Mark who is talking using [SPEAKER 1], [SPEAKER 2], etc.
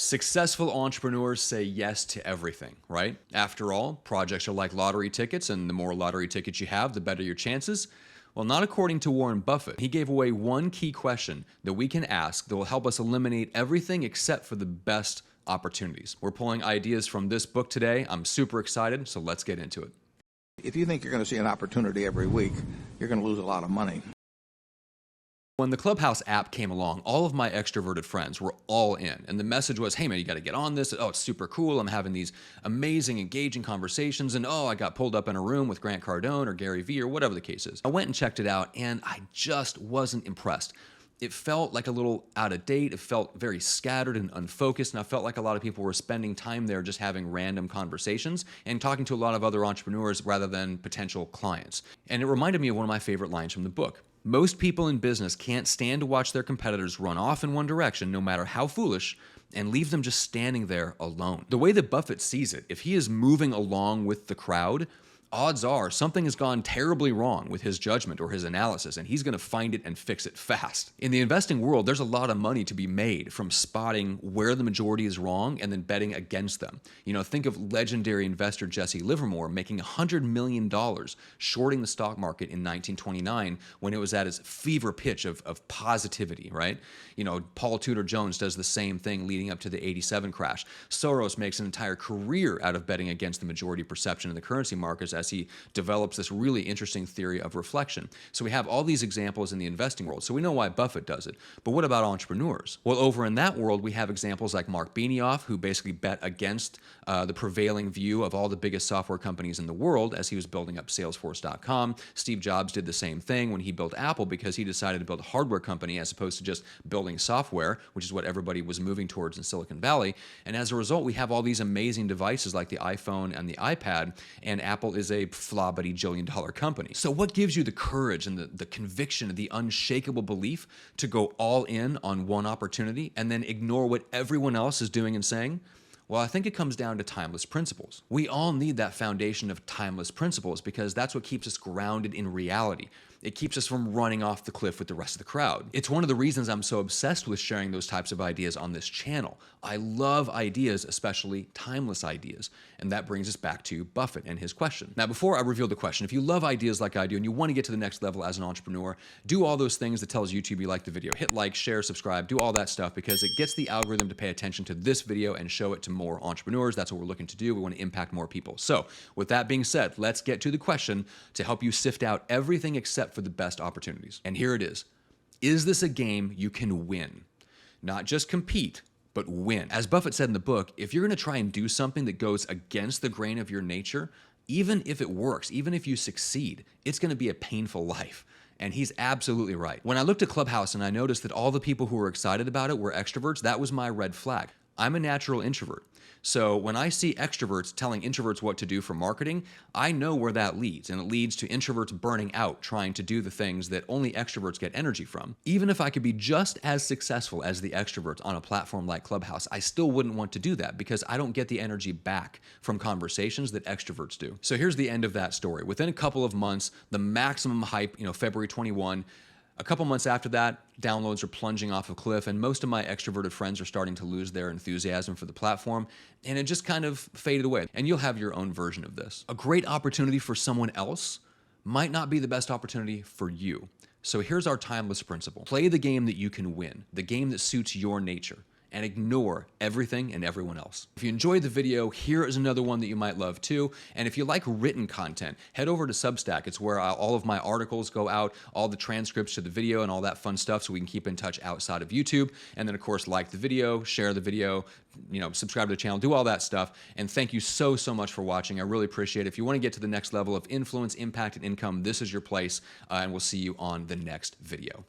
[SPEAKER 1] Successful entrepreneurs say yes to everything, right? After all, projects are like lottery tickets, and the more lottery tickets you have, the better your chances. Well, not according to Warren Buffett. He gave away one key question that we can ask that will help us eliminate everything except for the best opportunities. We're pulling ideas from this book today. I'm super excited, so let's get into it.
[SPEAKER 2] If you think you're going to see an opportunity every week, you're going to lose a lot of money.
[SPEAKER 1] When the Clubhouse app came along, all of my extroverted friends were all in. And the message was, hey man, you got to get on this. Oh, it's super cool. I'm having these amazing, engaging conversations. And oh, I got pulled up in a room with Grant Cardone or Gary Vee or whatever the case is. I went and checked it out and I just wasn't impressed. It felt like a little out of date. It felt very scattered and unfocused. And I felt like a lot of people were spending time there just having random conversations and talking to a lot of other entrepreneurs rather than potential clients. And it reminded me of one of my favorite lines from the book. Most people in business can't stand to watch their competitors run off in one direction, no matter how foolish, and leave them just standing there alone. The way that Buffett sees it, if he is moving along with the crowd, odds are something has gone terribly wrong with his judgment or his analysis, and he's going to find it and fix it fast. In the investing world, there's a lot of money to be made from spotting where the majority is wrong and then betting against them. You know, think of legendary investor Jesse Livermore making $100 million shorting the stock market in 1929 when it was at its fever pitch of positivity, right? You know, Paul Tudor Jones does the same thing leading up to the '87 crash. Soros makes an entire career out of betting against the majority perception in the currency markets as he develops this really interesting theory of reflection. So we have all these examples in the investing world. So we know why Buffett does it. But what about entrepreneurs? Well, over in that world, we have examples like Mark Benioff, who basically bet against the prevailing view of all the biggest software companies in the world as he was building up Salesforce.com. Steve Jobs did the same thing when he built Apple because he decided to build a hardware company as opposed to just building software, which is what everybody was moving towards in Silicon Valley. And as a result, we have all these amazing devices like the iPhone and the iPad, and Apple is a flobbity-jillion-dollar company. So what gives you the courage and the conviction and the unshakable belief to go all in on one opportunity and then ignore what everyone else is doing and saying? Well, I think it comes down to timeless principles. We all need that foundation of timeless principles because that's what keeps us grounded in reality. It keeps us from running off the cliff with the rest of the crowd. It's one of the reasons I'm so obsessed with sharing those types of ideas on this channel. I love ideas, especially timeless ideas. And that brings us back to Buffett and his question. Now, before I reveal the question, if you love ideas like I do and you want to get to the next level as an entrepreneur, do all those things that tells YouTube you like the video. Hit like, share, subscribe, do all that stuff because it gets the algorithm to pay attention to this video and show it to more entrepreneurs. That's what we're looking to do. We want to impact more people. So with that being said, let's get to the question to help you sift out everything except for the best opportunities. And here it is. Is this a game you can win? Not just compete, but win. As Buffett said in the book, if you're going to try and do something that goes against the grain of your nature, even if it works, even if you succeed, it's going to be a painful life. And he's absolutely right. When I looked at Clubhouse and I noticed that all the people who were excited about it were extroverts, that was my red flag. I'm a natural introvert. So when I see extroverts telling introverts what to do for marketing, I know where that leads. And it leads to introverts burning out, trying to do the things that only extroverts get energy from. Even if I could be just as successful as the extroverts on a platform like Clubhouse, I still wouldn't want to do that because I don't get the energy back from conversations that extroverts do. So here's the end of that story. Within a couple of months, the maximum hype, February 21, a couple months after that, downloads are plunging off a cliff, and most of my extroverted friends are starting to lose their enthusiasm for the platform, and it just kind of faded away. And you'll have your own version of this. A great opportunity for someone else might not be the best opportunity for you. So here's our timeless principle. Play the game that you can win, the game that suits your nature, and ignore everything and everyone else. If you enjoyed the video, here is another one that you might love too. And if you like written content, head over to Substack. It's where all of my articles go out, all the transcripts to the video and all that fun stuff so we can keep in touch outside of YouTube. And then of course, like the video, share the video, subscribe to the channel, do all that stuff. And thank you so, so much for watching. I really appreciate it. If you want to get to the next level of influence, impact, and income, this is your place. And we'll see you on the next video.